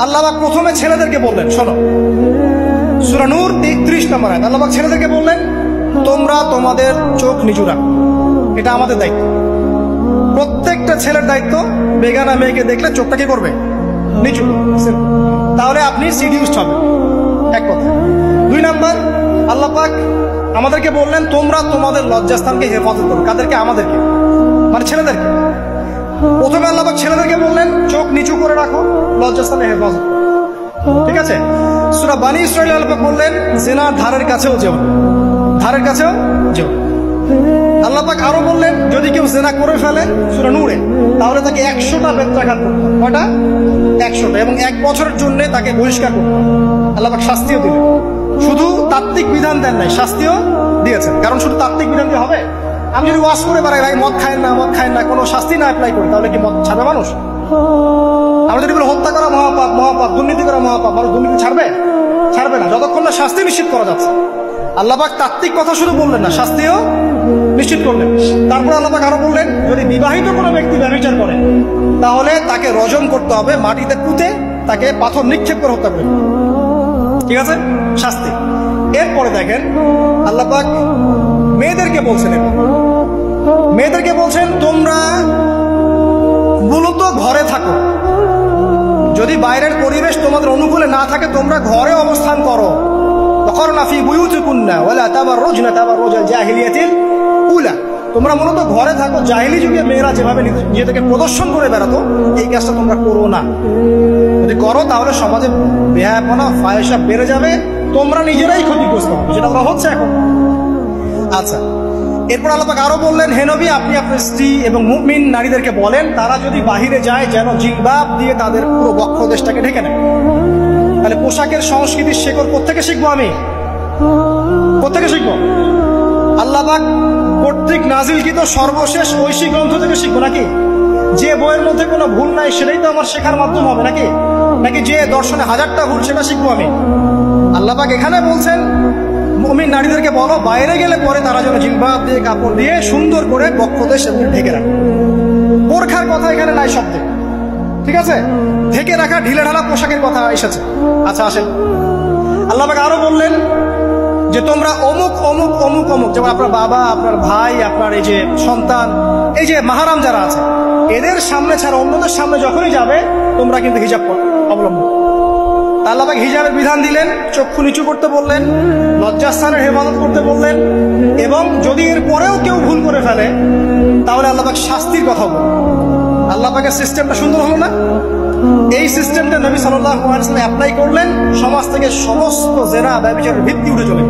আল্লাহ পাক প্রথমে ছেলেদেরকে বললেন, শোনো, সূরা নূর 30 নম্বর আয়াত। আল্লাহ পাক ছেলেদেরকে বললেন, তোমরা তোমাদের চোখ নিচু রাখো, এটা আমাদের দায়িত্ব। প্রত্যেকটা ছেলের দায়িত্ব বেগানা মেয়েকে দেখলে চোখটা কি করবে? নিচু। তাহলে আপনি সিডিউসড হবেন, এক কথা। 2 নাম্বার, আল্লাহ পাক আমাদেরকে বললেন, তোমরা তোমাদের লজ্জাস্থানকে হেফাজত করো। কাদেরকে? আমাদেরকে, মানে ছেলেদেরকে। প্রথমে আল্লাহ পাক ছেলেদেরকে বললেন, চোখ নিচু করে রাখো, লজ্জাস্থানে হেফাজত করো। ঠিক আছে? সূরা বানী ইসরাঈল আল্লাহ পাক বললেন, জিনার ধারের কাছেও যেও না, ধারের কাছেও যেও। আল্লাহ পাক আরো বললেন, যদি কেউ জিনা করে ফেলে, সূরা নূরে, তাহলে তাকে 100টা বেত্রাঘাত করতে হবে। কয়টা? 100টা, এবং 1 বছরের জন্য তাকে বহিষ্কার করতে হবে। আল্লাহ পাক শাস্তিও দিলেন, শুধু তাত্ত্বিক বিধান দেন নাই, শাস্তিও দিয়েছেন। কারণ শুধু তাত্ত্বিক বিধান দিয়ে হবে? আমি যদি ওয়াজ করে বেড়াই, ভাই মদ খায় না, মদ খায় না, কোনো শাস্তি না অ্যাপ্লাই করি, তাহলে কি মদ ছাড়বে মানুষ? আমরা যদি বলি হত্যা করা মহাপাপ, মহাপাপ, দুর্নীতি করা মহাপাপ, মানুষ দুর্নীতি ছাড়বে? ছাড়বে না, যতক্ষণ না শাস্তি নিশ্চিত করা যাচ্ছে। আল্লাহ পাক তাত্ত্বিক কথা শুধু বললেন না, শাস্তিও নিশ্চিত করলেন। তারপর আল্লাহ পাক আরো বললেন, যদি বিবাহিত কোনো ব্যক্তি ব্যভিচার করে, তাহলে তাকে রজম করতে হবে, মাটিতে পুঁতে তাকে পাথর নিক্ষেপ করে হত্যা করবে। ঠিক আছে? শাস্তি। এরপরে দেখেন আল্লাহ পাক মেয়েদেরকে বলছেন, মেয়েদেরকে বলছেন, তোমরা মূলত ঘরে থাকো, যদি বাইরের পরিবেশ তোমাদের অনুকূলে না থাকে, তোমরা ঘরে অবস্থান করো। ওয়াকরনা ফি বুয়ুতিকুন্না ওয়ালা তাবাররুজনা তাবাররুজাল জাহিলিয়াতিল উলা। তোমরা মূলত ঘরে থাকো। জাহিলি যুগে মেয়েরা যেভাবে নিজেদেরকে প্রদর্শন করে বেড়াতো, এই কাজটা তোমরা করো না। যদি করো তাহলে সমাজে বেহায়াপনা, ফায়সা বেড়ে যাবে, তোমরা নিজেরাই ক্ষতিগ্রস্ত হবে, যেটা হচ্ছে এখন। আচ্ছা, এরপর আল্লাহ পাক আরো বললেন, হে নবী, আপনি আপনার স্ত্রী এবং মুমিন নারীদেরকে বলেন, তারা যদি বাহিরে যায় যেন জিলবাব দিয়ে তাদের পুরো বক্ষদেশটাকে ঢেকে নেয়। তাহলে পোশাকের সংস্কৃতির শেকড় কোত্থেকে শিখবো? আমি কোত্থেকে শিখবো? আল্লাহ পাক কর্তৃক নাজিলকৃত সর্বশেষ ঐশী গ্রন্থ থেকে শিখবো নাকি? যে বইয়ের মধ্যে কোনো ভুল নাই সেটাই তো আমার শেখার মাধ্যম হবে নাকি? নাকি যে দর্শনে 1000টা ভুল সেটা শিখবো আমি? আল্লাহ পাক এখানে বলছেন, মুমিন নারীদেরকে বলো, বাইরে গেলে পরে তারা যেন জিলবাব দিয়ে, কাপড় দিয়ে সুন্দর করে বক্ষদেশ ঢেকে রাখে। বোরখার কথা এখানে নাই শব্দে। ঠিক আছে? ঢেকে রাখা ঢিলে ঢালা পোশাকের কথা এসেছে। আচ্ছা, আসেন, আল্লাহ পাক আরো বললেন যে তোমরা অমুক অমুক অমুক অমুক, যেমন আপনার বাবা, আপনার ভাই, আপনার এই যে সন্তান, এই যে মাহারাম যারা আছে, এদের সামনে ছাড়া অন্যদের সামনে যখনই যাবে, তোমরা কিন্তু হিজাব অবলম্বন। আল্লাহ পাক হিজাবের বিধান দিলেন, চক্ষু নিচু করতে বললেন, লজ্জাস্থানের হেফাজত করতে বললেন, এবং যদি এর পরেও কেউ ভুল করে ফেলে, তাহলে আল্লাহ পাক শাস্তির কথা বললেন। আল্লাহ পাকের সিস্টেমটা সুন্দর হলো না? এই সিস্টেমটা নবী সাল্লাল্লাহু আলাইহি ওয়াসাল্লাম অ্যাপ্লাই করলেন, সমাজ থেকে সমস্ত জেনা, ব্যভিচারের ভিত্তি উঠে চলে।